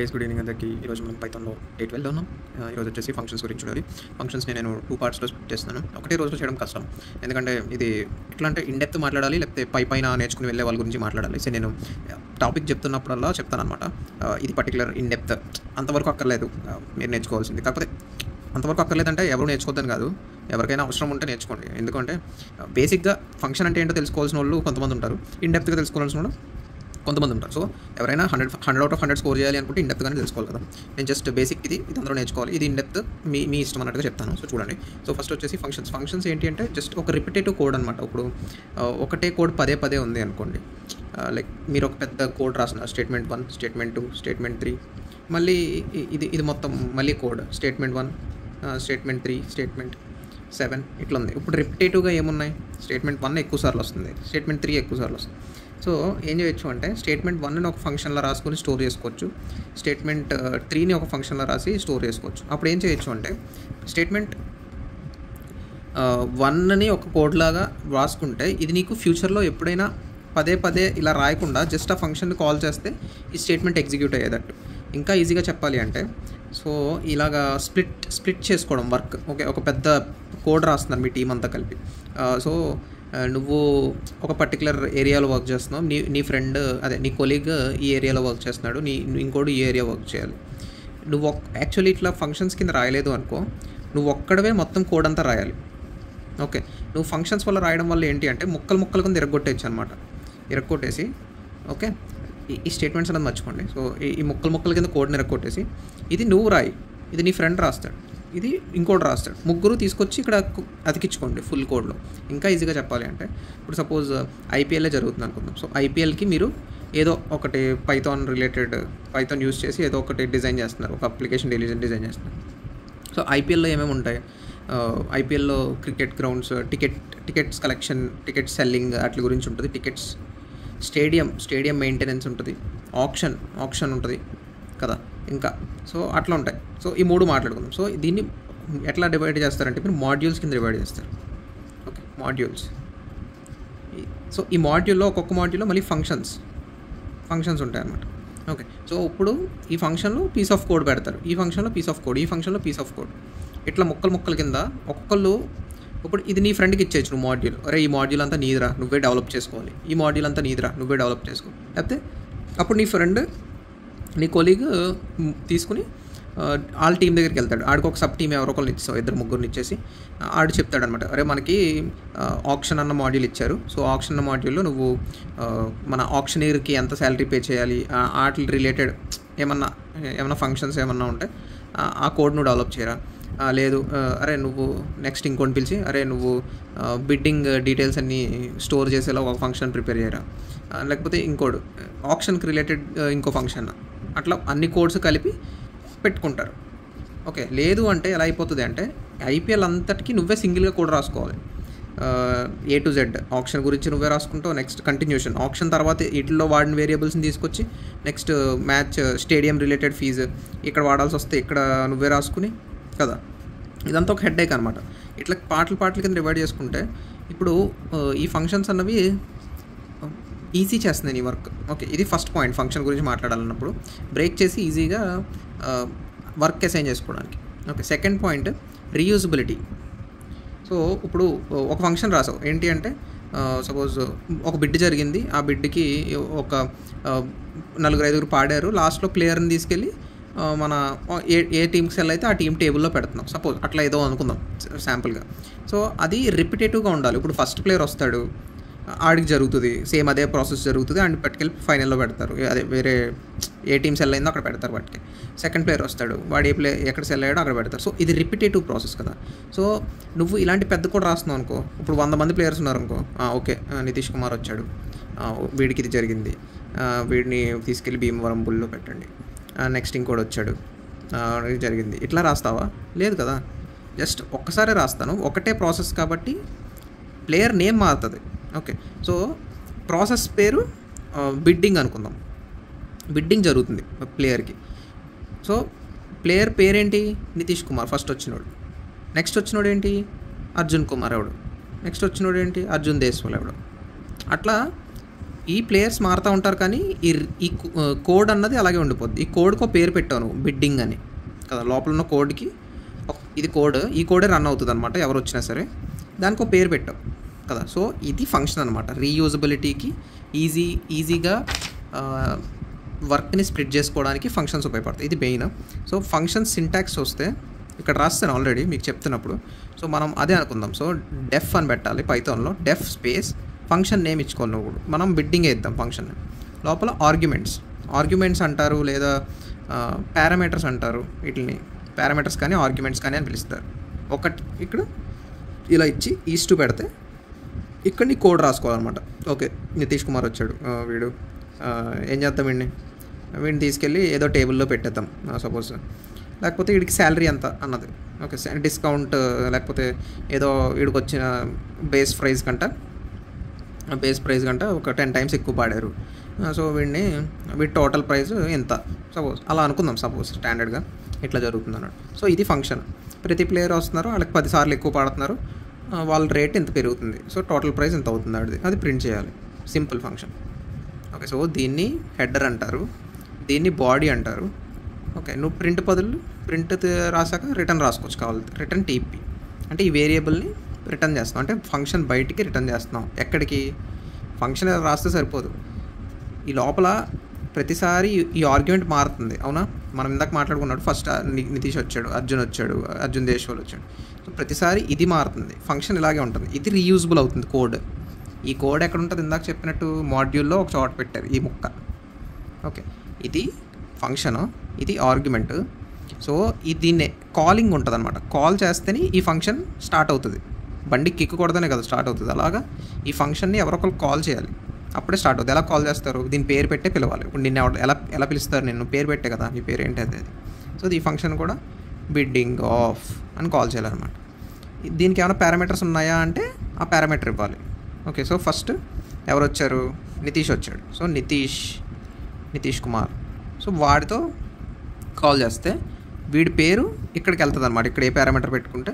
Good evening అందరికీ. ఈరోజు మనం పైథాన్లో డే 12 ఉన్నాం. ఈరోజు వచ్చేసి ఫంక్షన్స్ గురించి చూడాలి. ఫంక్షన్స్ని నేను 2 పార్ట్స్లో స్ప్లిట్ చేస్తున్నాను. ఒకటే రోజులో చేయడం కష్టం, ఎందుకంటే ఇది ఎట్లా అంటే ఇన్ డెప్త్ మాట్లాడాలి, లేకపోతే పైన నేర్చుకుని వెళ్ళే వాళ్ళ గురించి మాట్లాడాలి. సో నేను టాపిక్ చెప్తున్నప్పుడల్లా చెప్తానమాట, ఇది పర్టికులర్ ఇన్ డెప్త్ అంతవరకు అక్కర్లేదు, మీరు నేర్చుకోవాల్సింది. కాకపోతే అంతవరకు అక్కర్లేదంటే ఎవరు నేర్చుకోవద్దని కాదు, ఎవరికైనా అవసరం ఉంటే నేర్చుకోండి. ఎందుకంటే బేసిక్గా ఫంక్షన్ అంటే ఏంటో తెలుసుకోవాల్సిన వాళ్ళు కొంతమంది ఉంటారు, ఇన్ డెప్త్గా తెలుసుకోవాల్సిన వాళ్ళు కొంతమంది ఉంటారు. సో ఎవరైనా 100 అవుట్ ఆఫ్ 100 స్కోర్ చేయాలి అనుకుంటే ఇన్ డెప్త్గానే తెలుసుకోవాలి కదా. నేను జస్ట్ బేసిక్ ఇది అందరూ నేర్చుకోవాలి, ఇది ఇన్ డెప్త్ మీ ఇష్టం అన్నట్టుగా చెప్తాను. సో చూడండి. సో ఫస్ట్ వచ్చేసి ఫంక్షన్స్ ఏంటి అంటే జస్ట్ ఒక రిపిటేటివ్ కోడ్ అనమాట. ఇప్పుడు ఒకటే కోడ్ పదే ఉంది అనుకోండి, లైక్ మీరు ఒక పెద్ద కోడ్ రాస్తున్నారు, స్టేట్మెంట్ 1, స్టేట్మెంట్ 2, స్టేట్మెంట్ 3, మళ్ళీ ఇది మొత్తం మళ్ళీ కోడ్ స్టేట్మెంట్ 1, స్టేట్మెంట్ 3, స్టేట్మెంట్ 7 ఇట్లా ఉంది. ఇప్పుడు రిపిటేటివ్గా ఏమున్నాయి, స్టేట్మెంట్ 1 ఎక్కువ సార్లు వస్తుంది, స్టేట్మెంట్ 3 ఎక్కువ సార్లు వస్తుంది. సో ఏం చేయొచ్చు అంటే స్టేట్మెంట్ 1ని ఒక ఫంక్షన్లో రాసుకొని స్టోర్ చేసుకోవచ్చు, స్టేట్మెంట్ 3ని ఒక ఫంక్షన్లో రాసి స్టోర్ చేసుకోవచ్చు. అప్పుడు ఏం చేయొచ్చు అంటే స్టేట్మెంట్ 1ని ఒక కోడ్ లాగా రాసుకుంటే ఇది నీకు ఫ్యూచర్లో ఎప్పుడైనా పదే ఇలా రాయకుండా జస్ట్ ఆ ఫంక్షన్ని కాల్ చేస్తే ఈ స్టేట్మెంట్ ఎగ్జిక్యూట్ అయ్యేటట్టు. ఇంకా ఈజీగా చెప్పాలి అంటే సో ఇలాగా స్ప్లిట్ చేసుకోవడం వర్క్. ఓకే, ఒక పెద్ద కోడ్ రాస్తున్నారు మీ టీం అంతా కలిపి. సో నువ్వు ఒక పర్టికులర్ ఏరియాలో వర్క్ చేస్తున్నావు, నీ ఫ్రెండ్ అదే నీ కొలీగ్ ఈ ఏరియాలో వర్క్ చేస్తున్నాడు, ఇంకోటి ఈ ఏరియా వర్క్ చేయాలి. నువ్వు యాక్చువల్లీ ఇట్లా ఫంక్షన్స్ కింద రాయలేదు అనుకో, నువ్వు ఒక్కడవే మొత్తం కోడ్ అంతా రాయాలి. ఓకే, నువ్వు ఫంక్షన్స్ వల్ల రాయడం వల్ల ఏంటి అంటే ముక్కలు కింద ఇరగొట్టేసి ఓకే, ఈ స్టేట్మెంట్స్ అనేది మర్చిపోండి. సో ఈ ముక్కల కింద కోడ్ని ఇరగొట్టేసి ఇది నువ్వు రాయి, ఇది నీ ఫ్రెండ్ రాస్తాడు, ఇది ఇంకోటి రాస్తాడు, ముగ్గురు తీసుకొచ్చి ఇక్కడ అతికించుకోండి ఫుల్ కోడ్లో. ఇంకా ఈజీగా చెప్పాలి అంటే ఇప్పుడు సపోజ్ ఐపీఎల్ఏ జరుగుతుంది అనుకుందాం. సో ఐపీఎల్కి మీరు ఏదో ఒకటి పైథాన్ యూస్ చేసి ఏదో ఒకటి డిజైన్ చేస్తున్నారు, ఒక అప్లికేషన్ డిజైన్ చేస్తున్నారు. సో ఐపీఎల్లో ఏమేమి ఉంటాయి, ఐపీఎల్లో cricket grounds, tickets collection, ticket selling వాటి గురించి ఉంటుంది, టికెట్స్, స్టేడియం మెయింటెనెన్స్ ఉంటుంది, ఆప్షన్ ఉంటుంది కదా ఇంకా. సో అట్లా ఉంటాయి. సో ఈ 3 మాట్లాడుకుందాం. సో దీన్ని ఎట్లా డివైడ్ చేస్తారంటే మీరు మాడ్యూల్స్ కింద డివైడ్ చేస్తారు. Okay, modules. సో ఈ మాడ్యూల్లో ఒక్కొక్క మాడ్యూల్లో మళ్ళీ ఫంక్షన్స్ ఉంటాయి అన్నమాట. ఓకే, సో ఇప్పుడు ఈ ఫంక్షన్లో పీస్ ఆఫ్ కోడ్ పెడతారు, ఈ ఫంక్షన్లో పీస్ ఆఫ్ కోడ్, ఇట్లా ముక్కల కింద ఒక్కొక్కళ్ళు. ఇప్పుడు ఇది నీ ఫ్రెండ్కి ఇచ్చేయచ్చు నువ్వు మాడ్యూల్, అరే ఈ మాడ్యూల్ అంతా నీదిరా నువ్వే డెవలప్ చేసుకోవాలి, ఈ మాడ్యూల్ అంతా నీదిరా నువ్వే డెవలప్ చేసుకో. లేకపోతే అప్పుడు నీ ఫ్రెండ్ నీ కొలీగ్ తీసుకుని వాళ్ళ టీం దగ్గరికి వెళ్తాడు, ఆడికి ఒక సబ్ టీం ఎవరో ఒకరిని ఇచ్చావు, 2-3 ఇచ్చేసి ఆడు చెప్తాడు అనమాట, అరే మనకి ఆప్షన్ అన్న మాడ్యూల్ ఇచ్చారు, సో ఆప్షన్ అన్న మాడ్యూల్లో నువ్వు మన ఆప్షనీర్కి ఎంత శాలరీ పే చేయాలి, వాటి రిలేటెడ్ ఏమన్నా ఫంక్షన్స్ ఏమన్నా ఉంటే ఆ కోడ్ నువ్వు డెవలప్ చేయరా. లేదు అరే నువ్వు నెక్స్ట్ ఇంకోటి పిలిచి అరే నువ్వు బిడ్డింగ్ డీటెయిల్స్ అన్నీ స్టోర్ చేసేలా ఒక ఫంక్షన్ ప్రిపేర్ చేయరా. లేకపోతే ఇంకోటి ఆప్షన్కి రిలేటెడ్ ఇంకో ఫంక్షన్, అట్లా అన్ని కోడ్స్ కలిపి పెట్టుకుంటారు. ఓకే, లేదు అంటే ఎలా అయిపోతుంది అంటే ఐపీఎల్ అంతటికి నువ్వే సింగిల్గా కోడ్ రాసుకోవాలి, A to Z. ఆప్షన్ గురించి నువ్వే రాసుకుంటావు, నెక్స్ట్ కంటిన్యూషన్ ఆప్షన్ తర్వాత వీటిలో వాడిన వేరియబుల్స్ని తీసుకొచ్చి next match stadium related fee ఇక్కడ వాడాల్సి వస్తే ఇక్కడ నువ్వే రాసుకుని కదా. ఇదంతా ఒక హెడ్ఏక్ అనమాట. ఇట్లా పాటల కింద డివైడ్ చేసుకుంటే ఇప్పుడు ఈ ఫంక్షన్స్ అన్నవి ఈజీ చేస్తున్నాయి నీ వర్క్. ఓకే, ఇది ఫస్ట్ పాయింట్. ఫంక్షన్ గురించి మాట్లాడాలన్నప్పుడు బ్రేక్ చేసి ఈజీగా వర్క్ అసైన్ చేసుకోవడానికి. Okay, second point reusability. So ఇప్పుడు ఒక ఫంక్షన్ రాసావు ఏంటి అంటే సపోజ్ ఒక బిడ్ జరిగింది, ఆ బిడ్కి ఒక 4-5 పాడారు, లాస్ట్లో ప్లేయర్ని తీసుకెళ్ళి మన ఏ టీంకి సెల్ అయితే ఆ టీం టేబుల్లో పెడుతున్నాం సపోజ్, అట్లా ఏదో అనుకుందాం శాంపుల్గా. సో అది రిపిటేటివ్గా ఉండాలి. ఇప్పుడు ఫస్ట్ ప్లేయర్ వస్తాడు, ఆడికి జరుగుతుంది సేమ్ అదే ప్రాసెస్ జరుగుతుంది, అండ్ పట్టుకెళ్ళి ఫైనల్లో పెడతారు, అదే వేరే ఏ టీం సెల్ అయిందో అక్కడ పెడతారు వాటికి. సెకండ్ ప్లేయర్ వస్తాడు, వాడు ఎక్కడ సెల్ అయ్యాడో అక్కడ పెడతారు. సో ఇది రిపిటేటివ్ ప్రాసెస్ కదా. సో నువ్వు ఇలాంటి పెద్ద కూడా రాస్తున్నావు అనుకో, ఇప్పుడు 100 మంది ప్లేయర్స్ ఉన్నారు అనుకో, ఓకే నితీష్ కుమార్ వచ్చాడు, వీడికి ఇది జరిగింది, వీడిని తీసుకెళ్ళి భీమవరం బుల్లో పెట్టండి, నెక్స్ట్ ఇంకోటి వచ్చాడు, ఇది జరిగింది, ఇట్లా రాస్తావా? లేదు కదా, జస్ట్ ఒక్కసారి రాస్తాను, ఒకటే ప్రాసెస్ కాబట్టి ప్లేయర్ నేమ్ మారుతుంది. ఓకే, సో ప్రాసెస్ పేరు బిడ్డింగ్ అనుకుందాం, బిడ్డింగ్ జరుగుతుంది ప్లేయర్కి. సో ప్లేయర్ పేరేంటి, నితీష్ కుమార్ ఫస్ట్ వచ్చినోడు, నెక్స్ట్ వచ్చినోడు ఏంటి, అర్జున్ కుమార్ ఎవడు, నెక్స్ట్ వచ్చినోడు ఏంటి, అర్జున్ దేశ్వాల్ ఎవడు. అట్లా ఈ ప్లేయర్స్ మారుతూ ఉంటారు, కానీ ఈ కోడ్ అన్నది అలాగే ఉండిపోద్ది. ఈ కోడ్కి పేరు పెట్టావు నువ్వు, బిడ్డింగ్ అని కదా. లోపల ఉన్న కోడ్కి ఇది కోడ్, ఈ కోడే రన్ అవుతుంది అనమాట, ఎవరు వచ్చినా సరే దానికి ఒక పేరు పెట్టావు కదా. సో ఇది ఫంక్షన్ అనమాట. రీయూజబిలిటీకి ఈజీగా వర్క్ని స్ప్లిట్ చేసుకోవడానికి ఫంక్షన్స్ ఉపయోగపడతాయి. ఇది మెయిన్. సో ఫంక్షన్ సింటాక్స్ వస్తే ఇక్కడ రాస్తాను ఆల్రెడీ మీకు చెప్తున్నప్పుడు. సో మనం అదే అనుకుందాం. సో డెఫ్ అని పెట్టాలి పైథాన్లో, డెఫ్ స్పేస్ ఫంక్షన్ నేమ్ ఇచ్చుకోవాలి నువ్వు. మనం బిడ్డింగ్ వేద్దాం ఫంక్షన్ లోపల. ఆర్గ్యుమెంట్స్ అంటారు, లేదా పారామీటర్స్ అంటారు. వీటిని పారామీటర్స్ కానీ ఆర్గ్యుమెంట్స్ కానీ అని పిలుస్తారు. ఒకటి ఇక్కడ ఇలా ఇచ్చి ఈస్టు పెడితే ఇక్కడ నీ కోడ్ రాసుకోవాలన్నమాట. ఓకే, నితీష్ కుమార్ వచ్చాడు, వీడు ఏం చేద్దాం, వీడిని తీసుకెళ్ళి ఏదో టేబుల్లో పెట్టేద్దాం సపోజ్. లేకపోతే వీడికి శాలరీ ఎంత అన్నది, ఓకే డిస్కౌంట్, లేకపోతే ఏదో వీడికి వచ్చిన బేస్ ప్రైస్ కంట ఒక 10 times ఎక్కువ పాడారు. సో వీడి టోటల్ ప్రైస్ ఎంత సపోజ్ అలా అనుకుందాం. సపోజ్ స్టాండర్డ్గా ఇట్లా జరుగుతుంది అన్నాడు. సో ఇది ఫంక్షన్. ప్రతి ప్లేయర్ వస్తున్నారు, వాళ్ళకి 10 సార్లు ఎక్కువ పాడుతున్నారు, వాళ్ళ రేట్ ఎంత పెరుగుతుంది, సో టోటల్ ప్రైస్ ఎంత అవుతుంది అది ప్రింట్ చేయాలి. Simple function. ఓకే, సో దీన్ని హెడర్ అంటారు, దీన్ని బాడీ అంటారు. ఓకే, నువ్వు ప్రింట్ రాసాక రిటర్న్ రాసుకోవచ్చు కావాలి. రిటర్న్ టీపీ అంటే ఈ వేరియబుల్ని రిటర్న్ చేస్తాం, అంటే ఫంక్షన్ బయటికి రిటర్న్ చేస్తున్నాం. ఎక్కడికి? ఫంక్షన్ రాస్తే సరిపోదు, ఈ లోపల ప్రతిసారి ఈ ఆర్గ్యుమెంట్ మారుతుంది. అవునా, మనం ఇందాక మాట్లాడుకున్నాడు, ఫస్ట్ నితీష్ వచ్చాడు, అర్జున్ దేశ్వాల్ వచ్చాడు. సో ప్రతిసారి ఇది మారుతుంది. ఫంక్షన్ ఇలాగే ఉంటుంది. ఇది రీయూజబుల్ అవుతుంది కోడ్. ఈ కోడ్ ఎక్కడ ఉంటుంది? ఇందాక చెప్పినట్టు మాడ్యూల్లో ఒక చోట పెట్టారు ఈ ముక్క. ఓకే, ఇది ఫంక్షను, ఇది ఆర్గ్యుమెంట్. సో దీన్నే కాలింగ్ ఉంటుంది అనమాట. కాల్ చేస్తేనే ఈ ఫంక్షన్ స్టార్ట్ అవుతుంది. బండి కిక్ కొడతానే కదా స్టార్ట్ అవుతుంది. అలాగా ఈ ఫంక్షన్ని ఎవరొకరు కాల్ చేయాలి, అప్పుడే స్టార్ట్ అవుతుంది. ఎలా కాల్ చేస్తారు? దీని పేరు పెట్టే పిలవాలి. ఇప్పుడు నిన్ను ఎలా పిలుస్తారు? నిన్ను పేరు పెట్టే కదా, నీ పేరు ఏంటి అది. సో ఈ ఫంక్షన్ కూడా బిడ్డింగ్ ఆఫ్ అని కాల్ చేయాలన్నమాట. దీనికి ఏమైనా పారామీటర్స్ ఉన్నాయా అంటే ఆ పారామీటర్ ఇవ్వాలి. ఓకే, సో ఫస్ట్ ఎవరు వచ్చారు? నితీష్ వచ్చాడు. సో నితీష్ కుమార్. సో వాడితో కాల్ చేస్తే వీడి పేరు ఇక్కడికి వెళ్తుంది అనమాట. ఇక్కడ ఏ పారామీటర్ పెట్టుకుంటే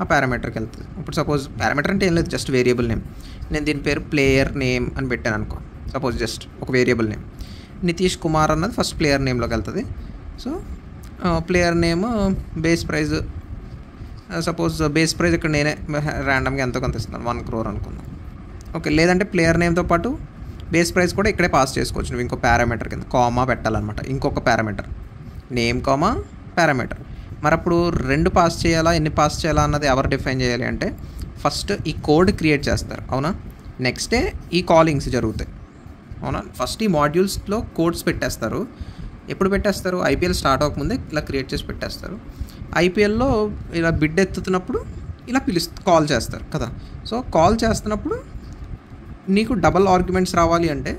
ఆ పారామీటర్కి వెళ్తుంది. ఇప్పుడు సపోజ్ పారామీటర్ అంటే ఏం లేదు, జస్ట్ వేరియబుల్ నేమ్. నేను దీని పేరు ప్లేయర్ నేమ్ అని పెట్టాను అనుకో, సపోజ్ జస్ట్ ఒక వేరియబుల్ నేమ్. నితీష్ కుమార్ అన్నది ఫస్ట్ ప్లేయర్ నేమ్లోకి వెళ్తుంది. So player name base price, suppose base price ఇక్కడ నేనే ర్యాండమ్గా ఎంతో కొంత ఇస్తున్నాను, 1 crore అనుకుందాం. ఓకే, లేదంటే ప్లేయర్ నేమ్తో పాటు బేస్ ప్రైస్ కూడా ఇక్కడే పాస్ చేసుకోవచ్చు నువ్వు. ఇంకో పారామీటర్ కింద కామా పెట్టాలన్నమాట. ఇంకొక పారామీటర్ నేమ్ కామా పారామీటర్. మరి అప్పుడు 2 పాస్ చేయాలా, ఎన్ని పాస్ చేయాలా అన్నది ఎవరు డిఫైన్ చేయాలి అంటే ఫస్ట్ ఈ కోడ్ క్రియేట్ చేస్తారు. అవునా, నెక్స్టే ఈ కాలింగ్స్ జరుగుతాయి. అవునా, ఫస్ట్ ఈ మాడ్యూల్స్లో కోడ్స్ పెట్టేస్తారు. ఎప్పుడు పెట్టేస్తారు? ఐపీఎల్ స్టార్ట్ అవ్వకముందే ఇలా క్రియేట్ చేసి పెట్టేస్తారు. ఐపీఎల్లో ఇలా బిడ్ ఎత్తుతున్నప్పుడు ఇలా కాల్ చేస్తారు కదా. సో కాల్ చేస్తున్నప్పుడు నీకు డబల్ ఆర్గ్యుమెంట్స్ రావాలి అంటే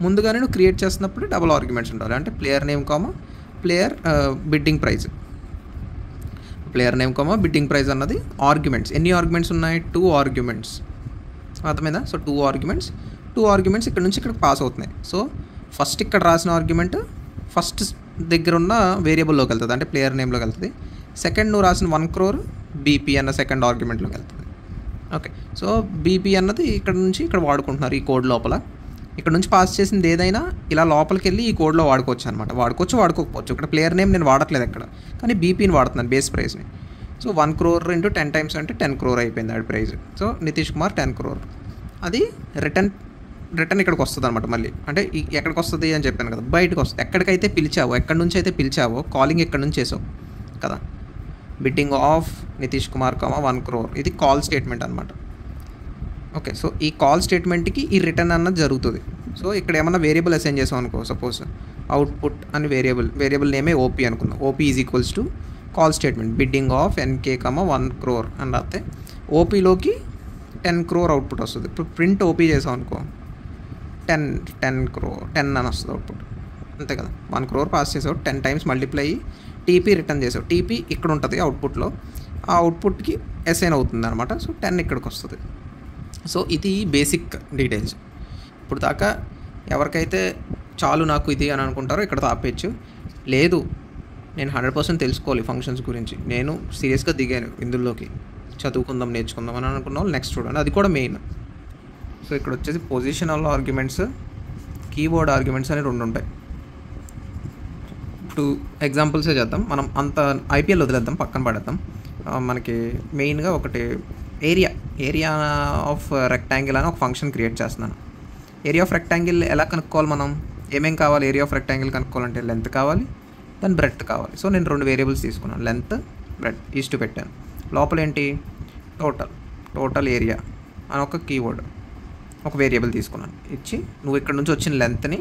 ముందుగానే నువ్వు క్రియేట్ చేస్తున్నప్పుడు డబల్ ఆర్గ్యుమెంట్స్ ఉండాలి. అంటే player name comma player bidding price, player name comma bidding price అన్నది ఆర్గ్యుమెంట్స్. ఎన్ని ఆర్గ్యుమెంట్స్ ఉన్నాయి? 2 ఆర్గ్యుమెంట్స్. అర్థమైందా? సో 2 ఆర్గ్యుమెంట్స్ ఇక్కడ నుంచి ఇక్కడికి పాస్ అవుతున్నాయి. సో ఫస్ట్ ఇక్కడ రాసిన ఆర్గ్యుమెంట్ ఫస్ట్ దగ్గర ఉన్న వేరియబుల్లోకి వెళ్తుంది, అంటే ప్లేయర్ నేమ్లోకి వెళ్తుంది. సెకండ్ నువ్వు రాసిన 1 crore బీపీ అన్న సెకండ్ ఆర్గ్యుమెంట్లోకి వెళ్తుంది. ఓకే, సో బీపీ అన్నది ఇక్కడ నుంచి ఇక్కడ వాడుకుంటున్నారు ఈ కోడ్ లోపల. ఇక్కడ నుంచి పాస్ చేసింది ఏదైనా ఇలా లోపలికి వెళ్ళి ఈ కోడ్లో వాడుకోవచ్చు అనమాట. వాడుకోకపోవచ్చు. ఇక్కడ ప్లేయర్ నేమ్ నేను వాడట్లేదు ఎక్కడ, కానీ బీపీని వాడుతున్నాను, బేస్ ప్రైస్ని. సో 1 crore × 10 times అంటే 10 crore అయిపోయింది ఆడి prize. So Nitish Kumar 10 crore. అది రిటర్న్ ఇక్కడికి వస్తుంది అనమాట. మళ్ళీ అంటే ఎక్కడికి వస్తుంది అని చెప్పాను కదా, బయటకు వస్తుంది. ఎక్కడికైతే పిలిచావో, ఎక్కడి నుంచి అయితే పిలిచావో, కాలింగ్ ఎక్కడి నుంచి చేసావు కదా, bidding of Nitish Kumar 1 crore. ఇది కాల్ స్టేట్మెంట్ అనమాట. ఓకే, సో ఈ కాల్ స్టేట్మెంట్కి ఈ రిటర్న్ అన్నది జరుగుతుంది. సో ఇక్కడ ఏమన్నా వేరియబుల్ అసైన్ చేసాం అనుకో, సపోజ్ అవుట్పుట్ అని వేరియబుల్ నేమే ఓపీ అనుకుందాం. OP is = call statement bidding of NK 1 crore అని రాస్తే ఓపీలోకి 10 crore అవుట్పుట్ వస్తుంది. ఇప్పుడు ప్రింట్ ఓపీ చేసాం అనుకో, 10 crore 10 అని వస్తుంది అవుట్పుట్. అంతే కదా, 1 crore పాస్ చేసావు, 10 times మల్టిప్లై అయ్యి టీపీ రిటర్న్ చేసావు. టీపీ ఇక్కడ ఉంటుంది అవుట్పుట్లో, ఆ అవుట్పుట్కి అసైన్ అవుతుంది అనమాట. సో 10 ఇక్కడికి వస్తుంది. సో ఇది బేసిక్ డీటెయిల్స్. ఇప్పుడు దాకా ఎవరికైతే చాలు నాకు ఇది అని అనుకుంటారో ఇక్కడ ఆపేయచ్చు. లేదు నేను 100% తెలుసుకోవాలి ఫంక్షన్స్ గురించి, నేను సీరియస్గా దిగాను ఇందులోకి, చదువుకుందాం నేర్చుకుందాం అని అనుకున్న వాళ్ళు నెక్స్ట్ చూడండి, అది కూడా మెయిన్. సో ఇక్కడ వచ్చేసి పొజిషనల్ ఆర్గ్యుమెంట్స్, కీవర్డ్ ఆర్గ్యుమెంట్స్ అని 2 ఉంటాయి. ఇప్పుడు ఎగ్జాంపుల్సే చేద్దాం, మనం అంత ఐపీఎల్ వదిలేద్దాం, పక్కన పడేద్దాం. మనకి మెయిన్గా ఒకటి ఏరియా ఆఫ్ రెక్టాంగిల్ అని ఒక ఫంక్షన్ క్రియేట్ చేస్తున్నాను. ఏరియా ఆఫ్ రెక్టాంగిల్ ఎలా కనుక్కోవాలి, మనం ఏమేం కావాలి ఏరియా ఆఫ్ రెక్టాంగిల్ కనుక్కోవాలంటే లెంత్ కావాలి, దాని బ్రెడ్త్ కావాలి. సో నేను 2 వేరియబుల్స్ తీసుకున్నాను, లెంత్ బ్రెడ్త్ ఈస్టు పెట్టాను. లోపల ఏంటి టోటల్ ఏరియా అని ఒక కీవర్డ్ ఒక వేరియబుల్ తీసుకున్నాను. ఇచ్చి నువ్వు ఇక్కడ నుంచి వచ్చిన లెంత్ని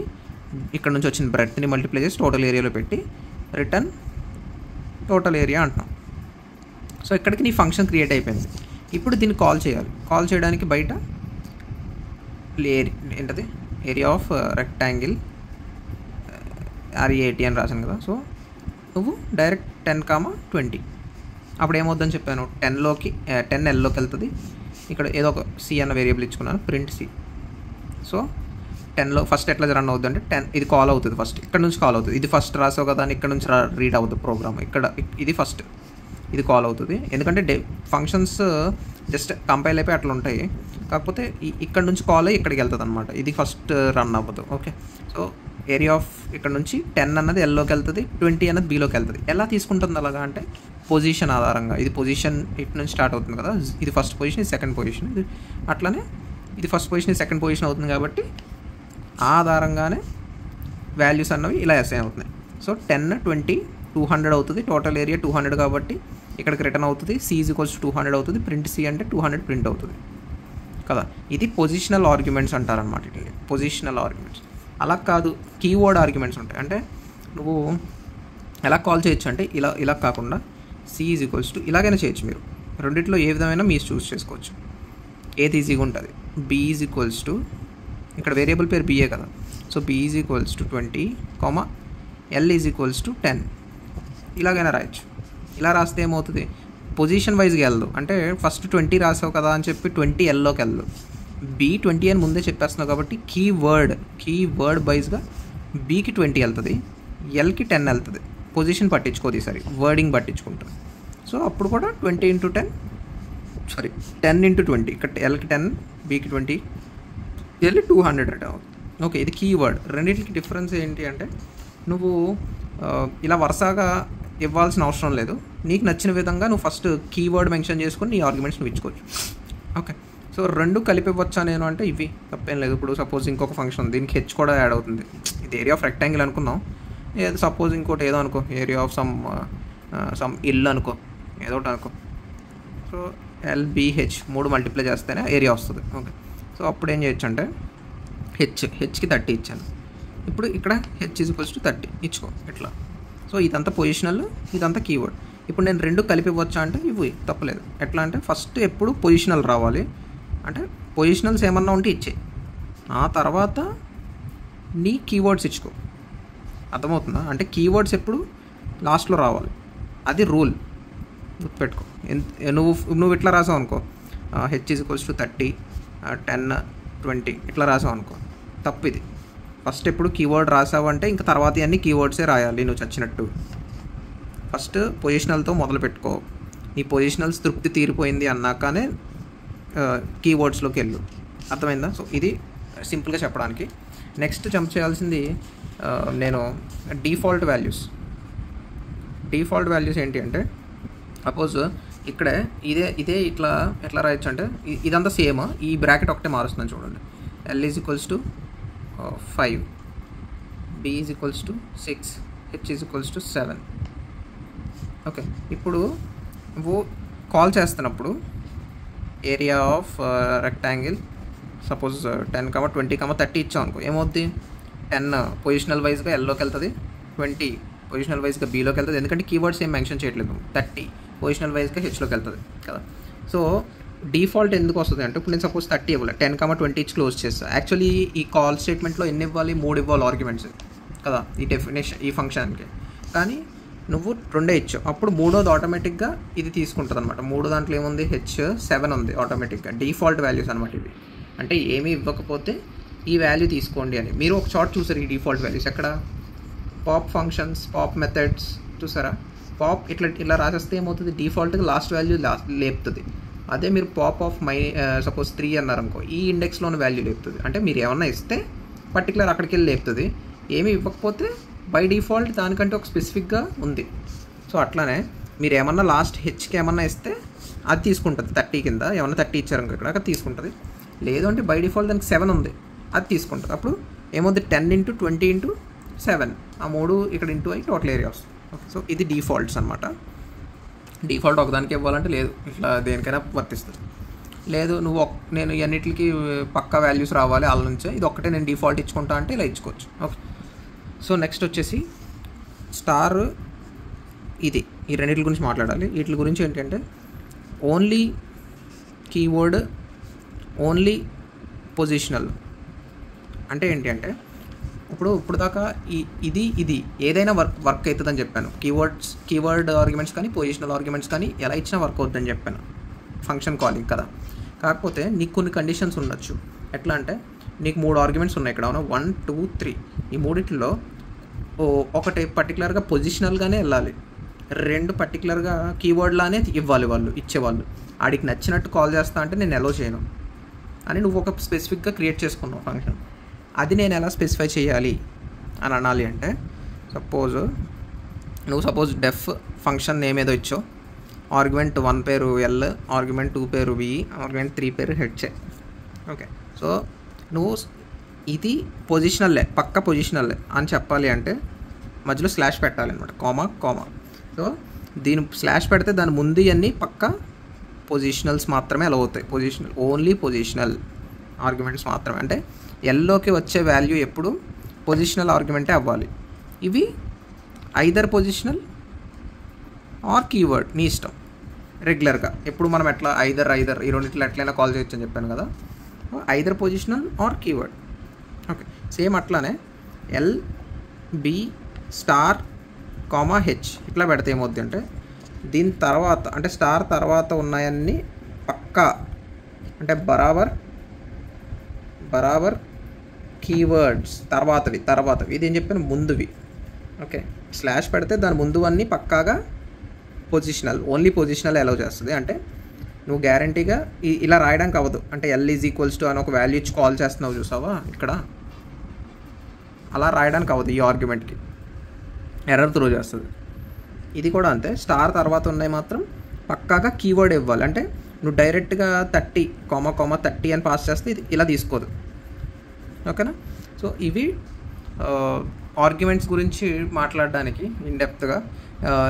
ఇక్కడ నుంచి వచ్చిన బ్రెడ్త్ని మల్టిప్లై చేసి టోటల్ ఏరియాలో పెట్టి రిటర్న్ టోటల్ ఏరియా అంటున్నాం. సో ఇక్కడికి నీ ఫంక్షన్ క్రియేట్ అయిపోయింది. ఇప్పుడు దీన్ని కాల్ చేయాలి. కాల్ చేయడానికి బయట ఏంటది ఏరియా ఆఫ్ రెక్టాంగిల్ REAT అని రాశాను కదా. సో నువ్వు డైరెక్ట్ 10, 20 అప్పుడు ఏమవుద్దని చెప్పాను, 10 Lలోకి వెళ్తుంది. ఇక్కడ ఏదో ఒక C అన్న వేరియబుల్ ఇచ్చుకున్నాను, ప్రింట్ C. సో 10లో ఫస్ట్ ఎట్లా రన్ అవుతుంది అంటే 10 ఇది కాల్ అవుతుంది, ఫస్ట్ ఇక్కడ నుంచి కాల్ అవుతుంది. ఇది ఫస్ట్ రాసావు కదా అని ఇక్కడ నుంచి రీడ్ అవుతుంది ప్రోగ్రామ్. ఇక్కడ ఇది ఫస్ట్ ఇది కాల్ అవుతుంది, ఎందుకంటే ఫంక్షన్స్ జస్ట్ కంపైల్ అయిపోయి అట్లా ఉంటాయి. కాకపోతే ఇక్కడ నుంచి కాల్ అయ్యి ఇక్కడికి వెళ్తుంది అనమాట. ఇది ఫస్ట్ రన్ అవ్వదు. ఓకే, సో ఏరియా ఆఫ్ ఇక్కడ నుంచి 10 అన్నది Lలోకి వెళ్తుంది, 20 అన్నది Bలోకి వెళ్తుంది. ఎలా తీసుకుంటుంది అలాగా అంటే పొజిషన్ ఆధారంగా. ఇది పొజిషన్ ఇటు నుంచి స్టార్ట్ అవుతుంది కదా, ఇది ఫస్ట్ పొజిషన్, ఇది సెకండ్ పొజిషన్, ఇది అట్లనే ఇది ఫస్ట్ పొజిషన్, ఇది సెకండ్ పొజిషన్ అవుతుంది. కాబట్టి ఆధారంగానే వాల్యూస్ అన్నవి ఇలా అసైన్ అవుతున్నాయి. సో 10, 20, 200 అవుతుంది. టోటల్ ఏరియా 200 కాబట్టి ఇక్కడికి రిటర్న్ అవుతుంది. C = 200 అవుతుంది. ప్రింట్ C అంటే 200 ప్రింట్ అవుతుంది కదా. ఇది పొజిషనల్ ఆర్గ్యుమెంట్స్ అంటారనమాట. ఇట్లా పొజిషనల్ ఆర్గ్యుమెంట్స్. అలా కాదు, కీవర్డ్ ఆర్గ్యుమెంట్స్ ఉంటాయి. అంటే నువ్వు ఎలా కాల్ చేయొచ్చు అంటే ఇలా కాకుండా C = ఇలాగైనా చేయొచ్చు. మీరు రెండిట్లో ఏ విధమైన మీరు చూస్ చేసుకోవచ్చు, ఏది ఈజీగా ఉంటుంది. B = ఇక్కడ వేరియబుల్ పేరు BA కదా. సో B = 20, L = 10 ఇలాగైనా రాయొచ్చు. ఇలా రాస్తే ఏమవుతుంది, పొజిషన్ వైజ్గా వెళ్దు. అంటే ఫస్ట్ 20 రాసావు కదా అని చెప్పి 20 Lలోకి వెళ్దు. B20 అని ముందే చెప్పేస్తున్నావు కాబట్టి కీవర్డ్ వైజ్గా Bకి 20 వెళ్తుంది, Lకి 10 వెళ్తుంది. పొజిషన్ పట్టించుకోదు, ఈసారి వర్డింగ్ పట్టించుకుంటుంది. సో అప్పుడు కూడా 10 × 20 ఇక్కడ Lకి 10, Bకి 20, L 200 రిటర్న్ అవుతుంది. ఓకే, ఇది కీవర్డ్. రెండింటికి డిఫరెన్స్ ఏంటి అంటే నువ్వు ఇలా వరుసగా ఇవ్వాల్సిన అవసరం లేదు. నీకు నచ్చిన విధంగా నువ్వు ఫస్ట్ కీవర్డ్ మెన్షన్ చేసుకొని నీ ఆర్గ్యుమెంట్స్ నువ్వు ఇచ్చుకోవచ్చు. ఓకే, సో 2 కలిపి ఇవ్వచ్చా నేను అంటే ఇవి తప్పేం లేదు. ఇప్పుడు సపోజ్ ఇంకొక ఫంక్షన్ దీనికి H కూడా యాడ్ అవుతుంది. ఇది ఏరియా ఆఫ్ రెక్టాంగిల్ అనుకున్నాం, ఏదో సపోజ్ ఇంకోటి ఏదో అనుకో, ఏరియా ఆఫ్ సమ్ ఇల్లు అనుకో, ఏదో ఒకటి అనుకో. సో LBH 3 మల్టిప్లై చేస్తేనే ఏరియా వస్తుంది. ఓకే, సో అప్పుడు ఏం చేయొచ్చు అంటే హెచ్కి 30 ఇచ్చాను. ఇప్పుడు ఇక్కడ H = 30 ఇచ్చుకో ఇట్లా. సో ఇదంతా పొజిషనల్, ఇదంతా కీవర్డ్. ఇప్పుడు నేను 2 కలిపి ఇవ్వచ్చా అంటే ఇవి తప్పలేదు. ఎట్లా అంటే ఫస్ట్ ఎప్పుడు పొజిషనల్ రావాలి, అంటే పొజిషనల్స్ ఏమన్నా ఉంటే ఇచ్చే, ఆ తర్వాత నీ కీవర్డ్స్ ఇచ్చుకో. అర్థమవుతుందా? అంటే కీవర్డ్స్ ఎప్పుడు లాస్ట్లో రావాలి, అది రూల్ గుర్తుపెట్టుకో. నువ్వు ఇట్లా రాసావు అనుకో, H = 30, 10, 20 ఇట్లా రాసావు అనుకో, తప్పు ఇది. ఫస్ట్ ఎప్పుడు కీవర్డ్ రాసావు అంటే ఇంకా తర్వాత అన్ని కీవర్డ్సే రాయాలి నువ్వు చచ్చినట్టు. ఫస్ట్ పొజిషనల్తో మొదలు పెట్టుకో. నీ పొజిషనల్స్ తృప్తి తీరిపోయింది అన్నాకనే కీవర్డ్స్లోకి వెళ్ళు. అర్థమైందా? సో ఇది సింపుల్గా చెప్పడానికి. నెక్స్ట్ జంప్ చేయాల్సింది నేను డిఫాల్ట్ వాల్యూస్ ఏంటి అంటే సపోజ్ ఇక్కడ ఇదే ఎట్లా రాయొచ్చు అంటే ఇదంతా సేమ్, ఈ బ్రాకెట్ ఒకటే మారుస్తున్నాను చూడండి. L = 5, B = 6, H = 7. ఓకే, ఇప్పుడు నువ్వు కాల్ చేస్తున్నప్పుడు ఏరియా ఆఫ్ రెక్టాంగిల్ సపోజ్ 10, 20, 30 ఇచ్చావు అనుకో, ఏమవుద్ది? 10 పొజిషనల్ వైజ్గా Lలోకి వెళ్తుంది, 20 పొజిషనల్ వైజ్గా Bలోకి వెళ్తుంది. ఎందుకంటే కీవర్డ్స్ ఏం మెన్షన్ చేయట్లేదు. 30 పొజిషనల్ వైజ్గా Hలోకి వెళ్తుంది కదా. సో డిఫాల్ట్ ఎందుకు వస్తుంది అంటే ఇప్పుడు నేను సపోజ్ 30 ఇవ్వాలి, 10, 20 ఇచ్చి క్లోజ్ చేస్తాను. యాక్చువల్లీ ఈ కాల్ స్టేట్మెంట్లో ఎన్ని ఇవ్వాలి? 3 ఇవ్వాలి ఆర్గ్యుమెంట్స్ కదా ఈ డెఫినేషన్ ఈ ఫంక్షన్కి. కానీ నువ్వు 2 ఇచ్చావు, అప్పుడు 3వది ఆటోమేటిక్గా ఇది తీసుకుంటుంది అనమాట. 3 దాంట్లో ఏముంది? H7 ఉంది ఆటోమేటిక్గా. డిఫాల్ట్ వాల్యూస్ అనమాట ఇవి. అంటే ఏమీ ఇవ్వకపోతే ఈ వాల్యూ తీసుకోండి అని. మీరు ఒక చార్ట్ చూసారు ఈ డిఫాల్ట్ వాల్యూస్ ఎక్కడ? పాప్ ఫంక్షన్స్, పాప్ మెథడ్స్ చూసారా? పాప్ ఇలా రాసేస్తే ఏమవుతుంది? డిఫాల్ట్గా లాస్ట్ వాల్యూ లేపుతుంది. అదే మీరు పాప్ ఆఫ్ సపోజ్ 3 అన్నారనుకో, ఈ ఇండెక్స్లోని వాల్యూ లేపుతుంది. అంటే మీరు ఏమన్నా ఇస్తే పర్టికులర్ అక్కడికి వెళ్ళి లేపుతుంది. ఏమీ ఇవ్వకపోతే బై డిఫాల్ట్ దానికంటే ఒక స్పెసిఫిక్గా ఉంది. సో అట్లానే మీరు ఏమన్నా లాస్ట్ హెచ్కి ఏమన్నా ఇస్తే అది తీసుకుంటుంది 30 కింద. ఏమన్నా 30 ఇచ్చారు ఇక్కడ అక్కడ తీసుకుంటుంది. లేదు అంటే బై డిఫాల్ట్ దానికి 7 ఉంది, అది తీసుకుంటుంది. అప్పుడు ఏమవుతుంది 10 × 20 × 7 ఆ 3 ఇక్కడ ఇంటూ అయ్యి టోటల్ ఏరియా వస్తుంది. ఓకే, సో ఇది డిఫాల్ట్స్ అనమాట. డిఫాల్ట్ ఒకదానికి ఇవ్వాలంటే లేదు, ఇట్లా దేనికైనా వర్తిస్తుంది. లేదు నేను అన్నిటికి పక్కా వాల్యూస్ రావాలి వాళ్ళ నుంచే, ఇది ఒక్కటే నేను డిఫాల్ట్ ఇచ్చుకుంటా అంటే ఇలా ఇచ్చుకోవచ్చు. ఓకే, సో నెక్స్ట్ వచ్చేసి స్టార్. ఇది ఈ రెండింటి గురించి మాట్లాడాలి. వీటి గురించి ఏంటంటే ఓన్లీ కీవర్డ్, ఓన్లీ పొజిషనల్. అంటే ఏంటి అంటే ఇప్పుడు దాకా ఇది ఏదైనా వర్క్ అవుతుందని చెప్పాను. కీవర్డ్ ఆర్గ్యుమెంట్స్ కానీ పొజిషనల్ ఆర్గ్యుమెంట్స్ కానీ ఎలా ఇచ్చినా వర్క్ అవుతుందని చెప్పాను ఫంక్షన్ కాలింగ్ కదా. కాకపోతే నీకు కొన్ని కండిషన్స్ ఉండొచ్చు. ఎట్లా అంటే నీకు 3 ఆర్గ్యుమెంట్స్ ఉన్నాయి ఇక్కడ, అవునా, 1 2 3. ఈ మూడిట్లో ఒకటి పర్టికులర్గా పొజిషనల్గానే వెళ్ళాలి, 2 పర్టికులర్గా కీవర్డ్లానే ఇవ్వాలి వాళ్ళు ఇచ్చేవాళ్ళు. ఆడికి నచ్చినట్టు కాల్ చేస్తా అంటే నేను ఎలో చేయను అని నువ్వు ఒక స్పెసిఫిక్గా క్రియేట్ చేసుకున్నావు ఫంక్షన్. అది నేను ఎలా స్పెసిఫై చేయాలి అని అనాలి అంటే సపోజ్ డెఫ్ ఫంక్షన్ నేమ్ ఏదో ఇచ్చో, ఆర్గ్యుమెంట్ 1 పేరు ఎల్, ఆర్గ్యుమెంట్ 2 పేరు వి, ఆర్గ్యుమెంట్ 3 పేరు హెచ్ఏ. ఓకే, సో నువ్వు ఇది పొజిషనల్లే, పక్క పొజిషనల్లే అని చెప్పాలి అంటే మధ్యలో స్లాష్ పెట్టాలి అనమాట, కామా. సో దీని స్లాష్ పెడితే దాని ముందు అన్నీ పక్క పొజిషనల్స్ మాత్రమే అలా అవుతాయి. ఓన్లీ పొజిషనల్ ఆర్గ్యుమెంట్స్ మాత్రమే. అంటే ఎల్లోకి వచ్చే వాల్యూ ఎప్పుడు పొజిషనల్ ఆర్గ్యుమెంటే అవ్వాలి. ఇవి ఐదర్ పొజిషనల్ ఆర్ కీవర్డ్, నీ ఇష్టం. రెగ్యులర్గా ఎప్పుడు మనం ఎట్లా ఐదర్ ఈ రెండిట్లో ఎట్లయినా కాల్ చేయొచ్చు అని చెప్పాను కదా, either positional or keyword. Okay, same అట్లానే L B star comma H ఇట్లా పెడితే ఏమవుద్ది అంటే దీని తర్వాత అంటే స్టార్ తర్వాత ఉన్నాయన్నీ పక్కా అంటే బరాబర్ కీవర్డ్స్ తర్వాతవి ఇది ఏం చెప్పాను ముందువి. ఓకే, స్లాష్ పెడితే దాని ముందువన్నీ పక్కాగా పొజిషనల్, ఓన్లీ పొజిషనల్ అలౌ చేస్తుంది. అంటే నువ్వు గ్యారంటీగా ఇలా రాయడానికి అవ్వదు. అంటే ఎల్ ఈజ్ ఈక్వల్స్ టు అని ఒక వాల్యూ ఇచ్చి కాల్ చేస్తున్నావు చూసావా ఇక్కడ, అలా రాయడానికి అవ్వదు. ఈ ఆర్గ్యుమెంట్కి ఎర్రర్ త్రో చేస్తుంది. ఇది కూడా అంతే, స్టార్ తర్వాత ఉన్నాయి మాత్రం పక్కాగా కీవర్డ్ ఇవ్వాలి. అంటే నువ్వు డైరెక్ట్గా 30 అని పాస్ చేస్తే ఇది ఇలా తీసుకోదు. ఓకేనా, సో ఇవి ఆర్గ్యుమెంట్స్ గురించి మాట్లాడడానికి ఇన్డెప్త్గా.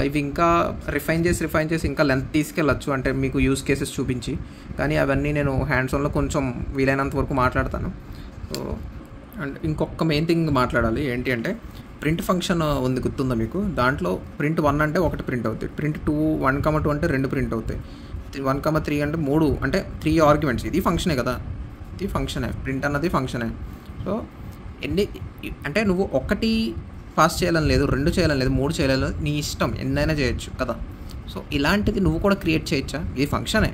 ఇవి ఇంకా రిఫైన్ చేసి ఇంకా లెంత్ తీసుకెళ్ళచ్చు, అంటే మీకు యూస్ కేసెస్ చూపించి. కానీ అవన్నీ నేను హ్యాండ్స్ ఆన్లో కొంచెం వీలైనంత వరకు మాట్లాడతాను. సో అండ్ ఇంకొక మెయిన్ థింగ్ మాట్లాడాలి ఏంటి అంటే ప్రింట్ ఫంక్షన్ ఉంది, గుర్తుందా మీకు? దాంట్లో ప్రింట్ 1 అంటే ఒకటి ప్రింట్ అవుతాయి, ప్రింట్ 1, 2 అంటే 2 ప్రింట్ అవుతాయి, 1, 3 అంటే 3 అంటే 3 ఆర్గ్యుమెంట్స్. ఇది ఫంక్షనే కదా, ఇది ఫంక్షనే, ప్రింట్ అన్నది ఫంక్షనే. సో ఎన్ని అంటే నువ్వు ఒకటి పాస్ చేయాలని లేదు, 2 చేయాలని లేదు, 3 చేయాలని లేదు, నీ ఇష్టం, ఎన్నైనా చేయొచ్చు కదా. సో ఇలాంటిది నువ్వు కూడా క్రియేట్ చేయొచ్చా? ఇది ఫంక్షనే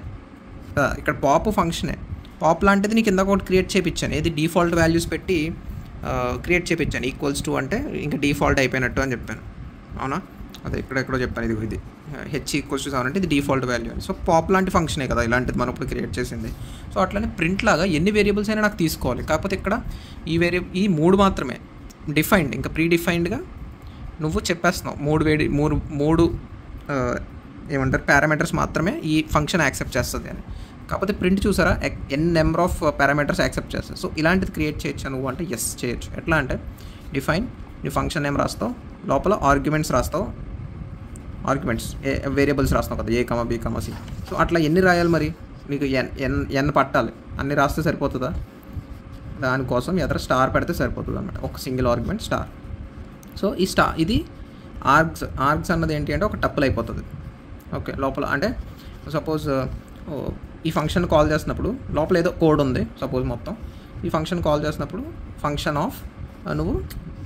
కదా, ఇక్కడ పాప్ ఫంక్షనే. పాప్ లాంటిది నీకు కింద ఒకటి క్రియేట్ చేయించాను, ఏది డిఫాల్ట్ వాల్యూస్ పెట్టి క్రియేట్ చేయించాను. ఈక్వల్స్ టు అంటే ఇంకా డిఫాల్ట్ అయిపోయినట్టు అని చెప్పాను, అవునా? అదే ఇక్కడెక్కడో చెప్పాను, ఇది హెచ్ ఈక్వల్స్ టు 7 అంటే ఇది డిఫాల్ట్ వాల్యూ అని. సో పాప్ లాంటి ఫంక్షనే కదా ఇలాంటిది మనం ఇప్పుడు క్రియేట్ చేసింది. సో అట్లనే ప్రింట్ లాగా ఎన్ని వేరియబుల్స్ అయినా నాకు తీసుకోవాలి. కాకపోతే ఇక్కడ ఈ 3 మాత్రమే డిఫైన్డ్, ఇంకా ప్రీ డిఫైన్డ్గా నువ్వు చెప్పేస్తున్నావు. 3 ఏమంటారు పారామీటర్స్ మాత్రమే ఈ ఫంక్షన్ యాక్సెప్ట్ చేస్తుంది అని. కాకపోతే ప్రింట్ చూసారా నెంబర్ ఆఫ్ పారామీటర్స్ యాక్సెప్ట్ చేస్తాయి. సో ఇలాంటిది క్రియేట్ చేయొచ్చు నువ్వు అంటే ఎస్ చేయొచ్చు. ఎట్లా అంటే డిఫైన్ నీ ఫంక్షన్ నేమ్ రాస్తావు, లోపల ఆర్గ్యుమెంట్స్ రాస్తావు, ఆర్గ్యుమెంట్స్ వేరియబుల్స్ రాస్తావు కదా, A, B, C. సో అట్లా ఎన్ని రాయాలి మరి? మీకు ఎన్ పట్టాలి, అన్ని రాస్తే సరిపోతుందా? దానికోసం ఎదర స్టార్ పెడితే సరిపోతుంది అన్నమాట, ఒక సింగిల్ ఆర్గ్యుమెంట్ స్టార్. సో ఇది ఆర్గ్స్ అన్నది ఏంటి అంటే ఒక టప్పుల్ అయిపోతుంది. ఓకే, లోపల అంటే సపోజ్ ఈ ఫంక్షన్ కాల్ చేసినప్పుడు లోపల ఏదో కోడ్ ఉంది సపోజ్, మొత్తం ఈ ఫంక్షన్ కాల్ చేసినప్పుడు ఫంక్షన్ ఆఫ్ నువ్వు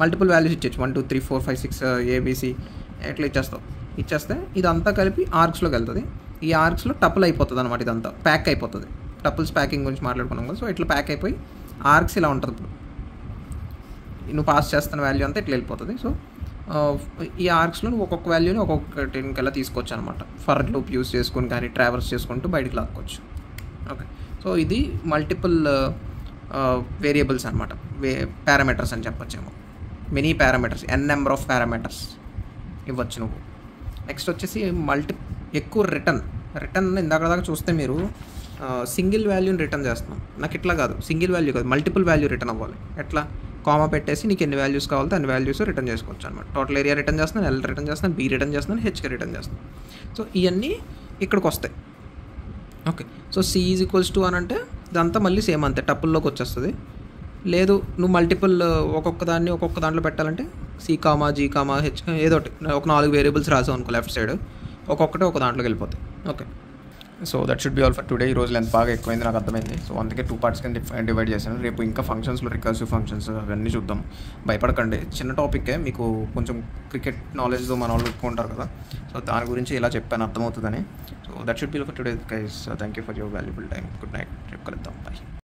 మల్టిపుల్ వాల్యూస్ ఇచ్చేచ్చు, 1 2 3 4 5 6 ABC ఎట్లా ఇచ్చేస్తే ఇదంతా కలిపి ఆర్గ్స్లోకి వెళ్తుంది. ఈ ఆర్గ్స్లో టపుల్ అయిపోతుంది అనమాట, ఇదంతా ప్యాక్ అయిపోతుంది. టపుల్స్ ప్యాకింగ్ గురించి మాట్లాడుకున్నాం కదా. సో ఇట్లా ప్యాక్ అయిపోయి ఆర్గ్స్ ఇలా ఉంటుంది. ఇప్పుడు నువ్వు పాస్ చేస్తున్న వాల్యూ అంతా ఇట్లా వెళ్ళిపోతుంది. సో ఈ ఆర్గ్స్లో నువ్వు ఒక్కొక్క వాల్యూని ఒక్కొక్కటి ఇంకెలా తీసుకోవచ్చు అనమాట, ఫర్ లూప్ యూస్ చేసుకుని కానీ ట్రావర్స్ చేసుకుంటూ బయటికి లాక్కోవచ్చు. ఓకే, సో ఇది మల్టిపుల్ వేరియబుల్స్ అనమాట, పారామీటర్స్ అని చెప్పొచ్చేమో. Many parameters, number of parameters ఇవ్వచ్చు నువ్వు. నెక్స్ట్ వచ్చేసి ఎక్కువ రిటర్న్ ఇందాక దాకా చూస్తే మీరు సింగిల్ వాల్యూని రిటర్న్ చేస్తున్నాం. నాకు ఇట్లా కాదు, సింగిల్ వాల్యూ కాదు, మల్టిపుల్ వాల్యూ రిటర్న్ అవ్వాలి. ఎట్లా, కామా పెట్టేసి నీకు ఎన్ని వాల్యూస్ కావాలో అన్ని వాల్యూస్ రిటర్న్ చేసుకోవచ్చు అనమాట. టోటల్ ఏరియా రిటర్న్ చేస్తున్నాను, ఎల్ రిటర్న్ చేస్తున్నాను, బి రిటర్న్ చేస్తున్నాను, హెచ్కి రిటర్న్ చేస్తున్నాను. సో ఇవన్నీ ఇక్కడికి వస్తాయి. Okay, so C is equals to అని అంటే ఇదంతా మళ్ళీ సేమ్ అంతే, టపుల్లోకి వచ్చేస్తుంది. లేదు నువ్వు మల్టిపుల్ ఒక్కొక్క దాంట్లో పెట్టాలంటే C comma G comma H ఏదో ఒకటి ఒక 4 వేరియబుల్స్ రాసావు అనుకో లెఫ్ట్ సైడ్, ఒక్కొక్కటి ఒక దాంట్లోకి వెళ్ళిపోతాయి. Okay, so that should be all for today. ఈ రోజు లెంత్ బాగా ఎక్కువైంది నాకు అర్థమైంది. సో అందుకే 2 పార్ట్స్ కింద డివైడ్ చేశాను. రేపు ఇంకా ఫంక్షన్స్లో రికర్సివ్ ఫంక్షన్స్ అవన్నీ చూద్దాం. భయపడకండి, చిన్న టాపిక్కే, మీకు కొంచెం క్రికెట్ నాలెడ్జ్తో మన వాళ్ళు ఎక్కువ ఉంటారు కదా, సో దాని గురించి ఇలా చెప్పాను అర్థమవుతుందని. So that should be all for today guys. Thank you for your valuable time. Good night, రేపు కలుద్దాం, బాయ్.